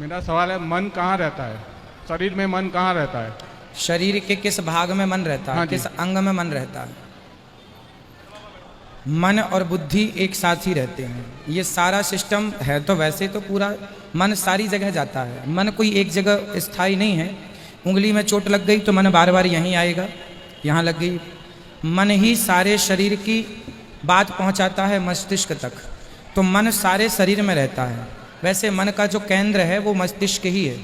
मेरा सवाल है, मन कहाँ रहता है? शरीर में मन कहाँ रहता है? शरीर के किस भाग में मन रहता है? हाँ जी। किस अंग में मन रहता है? मन और बुद्धि एक साथ ही रहते हैं। ये सारा सिस्टम है तो वैसे तो पूरा मन सारी जगह जाता है। मन कोई एक जगह स्थायी नहीं है। उंगली में चोट लग गई तो मन बार बार यहीं आएगा, यहाँ लग गई। मन ही सारे शरीर की बात पहुँचाता है मस्तिष्क तक, तो मन सारे शरीर में रहता है। वैसे मन का जो केंद्र है वो मस्तिष्क ही है।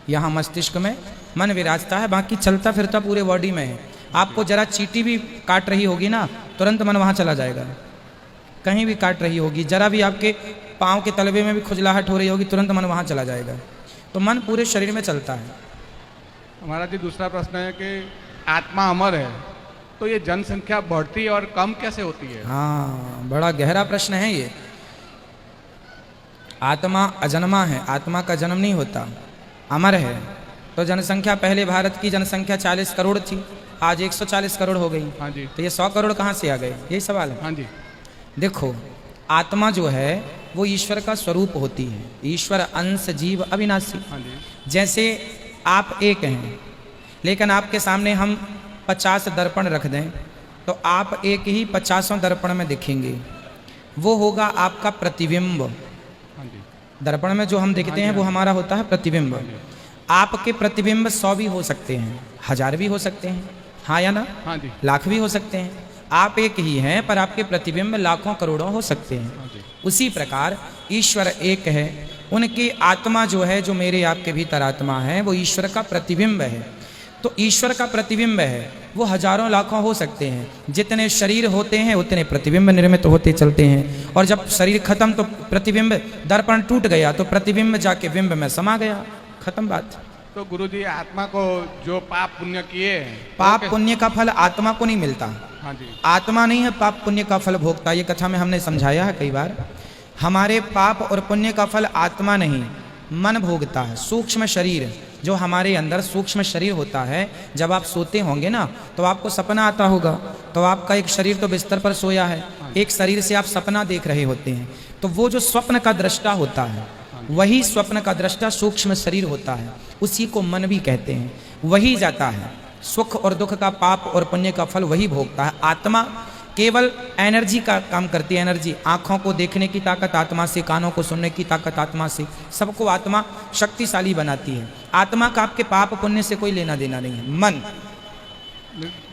यहाँ मस्तिष्क में मन विराजता है, बाकी चलता फिरता पूरे बॉडी में है। आपको जरा चींटी भी काट रही होगी ना, तुरंत मन वहाँ चला जाएगा। कहीं भी काट रही होगी, जरा भी आपके पाँव के तलवे में भी खुजलाहट हो रही होगी, तुरंत मन वहाँ चला जाएगा। तो मन पूरे शरीर में चलता है। हमारा जी दूसरा प्रश्न है कि आत्मा अमर है, तो ये जनसंख्या बढ़ती और कम कैसे होती है? हाँ, बड़ा गहरा प्रश्न है ये। आत्मा अजन्मा है, आत्मा का जन्म नहीं होता, अमर है। तो जनसंख्या, पहले भारत की जनसंख्या 40 करोड़ थी, आज 140 करोड़ हो गई। हाँ जी। तो ये 100 करोड़ कहाँ से आ गए? यही सवाल है। हाँ जी। देखो, आत्मा जो है वो ईश्वर का स्वरूप होती है। ईश्वर अंश जीव अविनाशी। हाँ जी। जैसे आप एक हैं, लेकिन आपके सामने हम 50 दर्पण रख दें तो आप एक ही 50 दर्पण में दिखेंगे। वो होगा आपका प्रतिबिंब। हाँ जी। दर्पण में जो हम दिखते हैं वो हमारा होता है प्रतिबिंब। आपके प्रतिबिंब 100 भी हो सकते हैं, 1000 भी हो सकते हैं, हाँ या ना? हाँ जी। लाख भी हो सकते हैं। आप एक ही हैं पर आपके प्रतिबिंब लाखों करोड़ों हो सकते हैं। हाँ जी। उसी प्रकार ईश्वर एक है। उनकी आत्मा जो है, जो मेरे आपके भीतर आत्मा है, वो ईश्वर का प्रतिबिंब है। तो ईश्वर का प्रतिबिंब है, वो हजारों लाखों हो सकते हैं। जितने शरीर होते हैं उतने प्रतिबिंब निर्मित होते चलते हैं। और जब शरीर खत्म तो प्रतिबिंब, दर्पण टूट गया तो प्रतिबिंब जाके बिंब में समा गया, खत्म बात। तो गुरुजी, आत्मा को जो पाप पुण्य किए हैं, पाप पुण्य का फल आत्मा को नहीं मिलता। हाँ जी। आत्मा नहीं है पाप पुण्य का फल भोगता। ये कथा में हमने समझाया है कई बार। हमारे पाप और पुण्य का फल आत्मा नहीं, मन भोगता है। सूक्ष्म शरीर, जो हमारे अंदर सूक्ष्म शरीर होता है, जब आप सोते होंगे ना तो आपको सपना आता होगा। तो आपका एक शरीर तो बिस्तर पर सोया है, एक शरीर से आप सपना देख रहे होते हैं। तो वो जो स्वप्न का दृष्टा होता है, वही स्वप्न का दृष्टा सूक्ष्म शरीर होता है। उसी को मन भी कहते हैं। वही जाता है, सुख और दुख का, पाप और पुण्य का फल वही भोगता है। आत्मा केवल एनर्जी का काम करती है। एनर्जी, आँखों को देखने की ताकत आत्मा से, कानों को सुनने की ताकत आत्मा से, सबको आत्मा शक्तिशाली बनाती है। आत्मा का आपके पाप पुण्य से कोई लेना देना नहीं है। मन,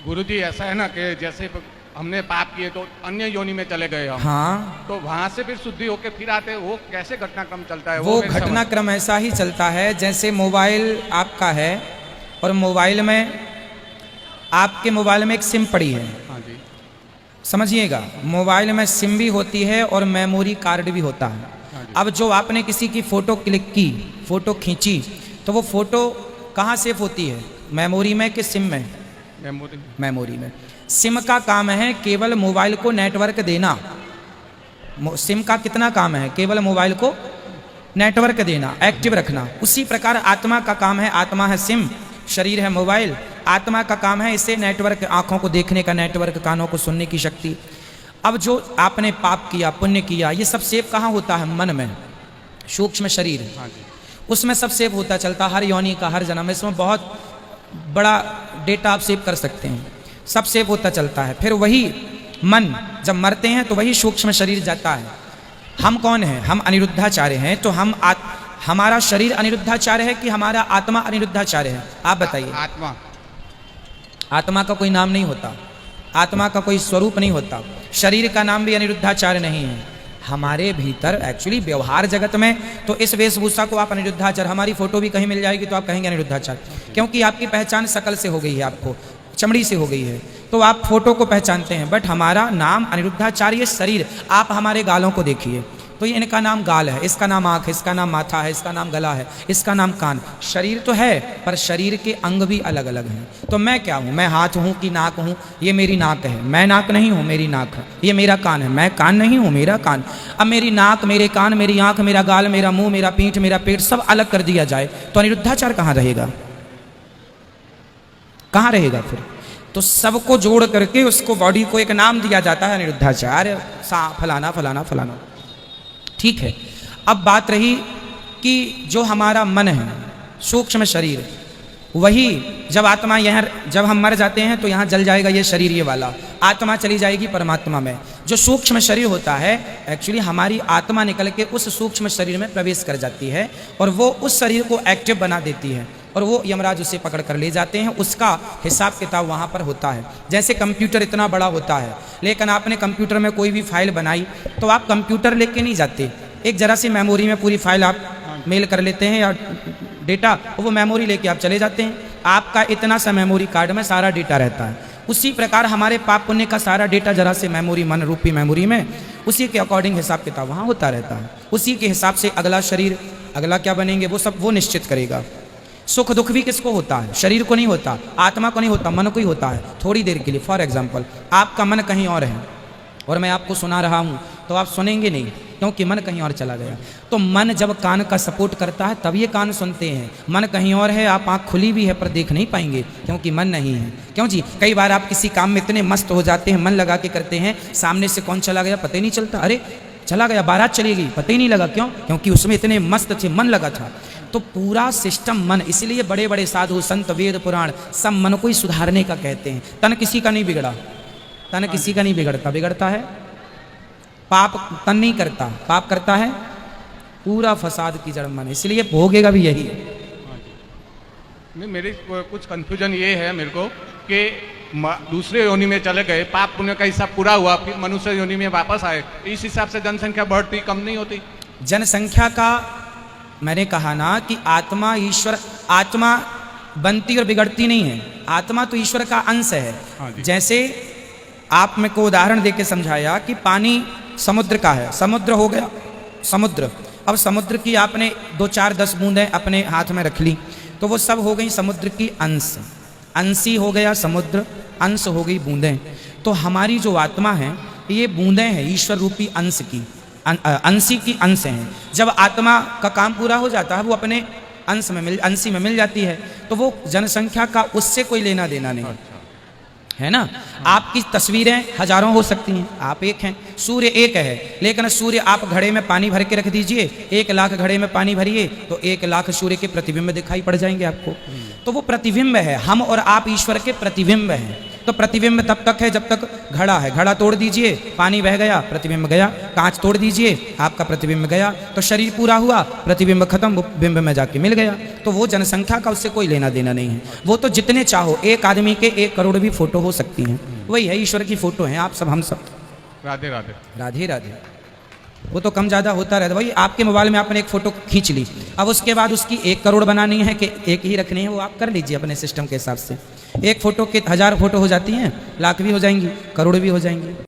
गुरुजी ऐसा है ना कि जैसे हमने पाप किए तो अन्य योनि में चले गए हम, हाँ, तो वहां से फिर शुद्धि होके फिर आते हैं, वो कैसे घटनाक्रम चलता है? वो मेरी समझ- घटनाक्रम ऐसा ही चलता है जैसे मोबाइल आपका है और मोबाइल में, आपके मोबाइल में एक सिम पड़ी है। हाँ जी। समझिएगा, मोबाइल में सिम भी होती है और मेमोरी कार्ड भी होता है। हाँ जी। अब जो आपने किसी की फोटो क्लिक की, फोटो खींची, तो वो फोटो कहाँ सेव होती है? मेमोरी में कि सिम में? मेमोरी। मेमोरी में। सिम का काम है केवल मोबाइल को नेटवर्क देना। सिम का कितना काम है? केवल मोबाइल को नेटवर्क देना, एक्टिव रखना। उसी प्रकार आत्मा का काम है, आत्मा है सिम, शरीर है मोबाइल। आत्मा का काम है इसे नेटवर्क, आंखों को देखने का नेटवर्क, कानों को सुनने की शक्ति। अब जो आपने पाप किया, पुण्य किया, ये सब सेव कहाँ होता है? मन में, सूक्ष्म शरीर, हाँ जी। उसमें सब सेव होता चलता, हर योनि का, हर जन्म। इसमें बहुत बड़ा डेटा आप सेव कर सकते हैं, सब सेव होता चलता है। फिर वही मन जब मरते हैं तो वही सूक्ष्म शरीर जाता है। हम कौन हैं? हम अनिरुद्धाचार्य हैं। तो हम हमारा शरीर अनिरुद्धाचार्य है कि हमारा आत्मा अनिरुद्धाचार्य है? आप बताइए। आत्मा। आत्मा का कोई नाम नहीं होता, आत्मा का कोई स्वरूप नहीं होता। शरीर का नाम भी अनिरुद्धाचार्य नहीं है। हमारे भीतर एक्चुअली व्यवहार जगत में तो इस वेशभूषा को आप अनिरुद्धाचार्य, हमारी फोटो भी कहीं मिल जाएगी तो आप कहेंगे अनिरुद्धाचार्य, क्योंकि आपकी पहचान शकल से हो गई है, आपको चमड़ी से हो गई है, तो आप फोटो को पहचानते हैं। बट हमारा नाम अनिरुद्धाचार्य शरीर। आप हमारे गालों को देखिए, तो ये इनका नाम गाल है, इसका नाम आँख है, इसका नाम माथा है, इसका नाम गला है, इसका नाम कान। शरीर तो है पर शरीर के अंग भी अलग अलग हैं। तो मैं क्या हूँ? मैं हाथ हूँ कि नाक हूँ? ये मेरी नाक है, मैं नाक नहीं हूँ, मेरी नाक है। ये मेरा कान है, मैं कान नहीं हूँ, मेरा कान। अब मेरी नाक, मेरे कान, मेरी आँख, मेरा गाल, मेरा मुंह, मेरा पीठ, मेरा पेट सब अलग कर दिया जाए तो अनिरुद्धाचार्य कहाँ रहेगा? कहाँ रहेगा फिर? तो सबको जोड़ करके उसको, बॉडी को एक नाम दिया जाता है अनिरुद्धाचार्य, सा फलाना फलाना फलाना। ठीक है। अब बात रही कि जो हमारा मन है, सूक्ष्म शरीर, वही जब आत्मा यहाँ, जब हम मर जाते हैं तो यहाँ जल जाएगा ये शरीर, ये वाला आत्मा चली जाएगी परमात्मा में। जो सूक्ष्म शरीर होता है, एक्चुअली हमारी आत्मा निकल के उस सूक्ष्म शरीर में प्रवेश कर जाती है और वो उस शरीर को एक्टिव बना देती है और वो यमराज उसे पकड़ कर ले जाते हैं। उसका हिसाब किताब वहाँ पर होता है। जैसे कंप्यूटर इतना बड़ा होता है, लेकिन आपने कंप्यूटर में कोई भी फाइल बनाई तो आप कंप्यूटर लेके नहीं जाते, एक जरा सी मेमोरी में पूरी फाइल आप मेल कर लेते हैं या डेटा, वो मेमोरी लेके आप चले जाते हैं। आपका इतना सा मेमोरी कार्ड में सारा डेटा रहता है। उसी प्रकार हमारे पाप पुण्य का सारा डेटा जरा से मेमोरी, मन रूपी मेमोरी में, उसी के अकॉर्डिंग हिसाब किताब वहाँ होता रहता है। उसी के हिसाब से अगला शरीर, अगला क्या बनेंगे, वो सब वो निश्चित करेगा। सुख दुख भी किसको होता है? शरीर को नहीं होता, आत्मा को नहीं होता, मन को ही होता है थोड़ी देर के लिए। फॉर एग्जाम्पल, आपका मन कहीं और है और मैं आपको सुना रहा हूँ तो आप सुनेंगे नहीं, क्योंकि मन कहीं और चला गया। तो मन जब कान का सपोर्ट करता है तब ये कान सुनते हैं। मन कहीं और है, आप आँख खुली भी है पर देख नहीं पाएंगे क्योंकि मन नहीं है। क्यों जी? कई बार आप किसी काम में इतने मस्त हो जाते हैं, मन लगा के करते हैं, सामने से कौन चला गया पता ही नहीं चलता। अरे चला गया, बारात चली गई, पता ही नहीं लगा। क्यों? क्योंकि उसमें इतने मस्त थे, मन लगा था। तो पूरा सिस्टम मन, इसलिए बड़े बड़े साधु संत वेद पुराण सब मन को ही सुधारने का कहते हैं। तन किसी का नहीं बिगड़ा, तन किसी का नहीं बिगड़ता, बिगड़ता है पाप। तन नहीं करता, पाप करता है पूरा फसाद की जड़ मन, इसलिए भोगेगा भी यही। नहीं, मेरी कुछ कंफ्यूजन ये है मेरे को कि दूसरे योनि में चले गए, पाप पुण्य का हिसाब पूरा हुआ, फिर मनुष्य योनि में वापस आए, इस हिसाब से जनसंख्या बढ़ती कम नहीं होती? जनसंख्या का मैंने कहा ना कि आत्मा ईश्वर, आत्मा बनती और बिगड़ती नहीं है, आत्मा तो ईश्वर का अंश है। जैसे आप मेरे को उदाहरण देके समझाया कि पानी समुद्र का है, समुद्र हो गया समुद्र। अब समुद्र की आपने 2 4 10 बूंदें अपने हाथ में रख ली तो वो सब हो गई समुद्र की अंश, अंशी हो गया समुद्र, अंश हो गई बूंदें। तो हमारी जो आत्मा है ये बूंदें हैं ईश्वर रूपी अंश की, अंशी की अंश हैं। जब आत्मा का काम पूरा हो जाता है वो अपने अंश में अंशी में मिल जाती है, तो वो जनसंख्या का उससे कोई लेना देना नहीं है ना। आपकी तस्वीरें हजारों हो सकती हैं, आप एक हैं, सूर्य एक है, लेकिन सूर्य आप घड़े में पानी भर के रख दीजिए, 1 लाख घड़े में पानी भरिए तो 1 लाख सूर्य के प्रतिबिंब दिखाई पड़ जाएंगे आपको। तो वो प्रतिबिंब है, हम और आप ईश्वर के प्रतिबिंब हैं। तो प्रतिबिंब तब तक है जब तक घड़ा है, घड़ा तोड़ दीजिए पानी बह गया, प्रतिबिंब गया। कांच तोड़ दीजिए, आपका प्रतिबिंब गया। तो शरीर पूरा हुआ, प्रतिबिंब खत्म, वो बिंब में जाके मिल गया। तो वो जनसंख्या का उससे कोई लेना देना नहीं है। वो तो जितने चाहो, एक आदमी के 1 करोड़ भी फोटो हो सकती हैं, वही है ईश्वर की फोटो है। आप सब, हम सब। राधे राधे। राधे राधे। वो तो कम ज़्यादा होता रहता भाई। आपके मोबाइल में आपने एक फ़ोटो खींच ली, अब उसके बाद उसकी 1 करोड़ बनानी है कि 1 ही रखनी है, वो आप कर लीजिए अपने सिस्टम के हिसाब से। एक फ़ोटो के 1000 फोटो हो जाती हैं, लाख भी हो जाएंगी, करोड़ भी हो जाएंगी।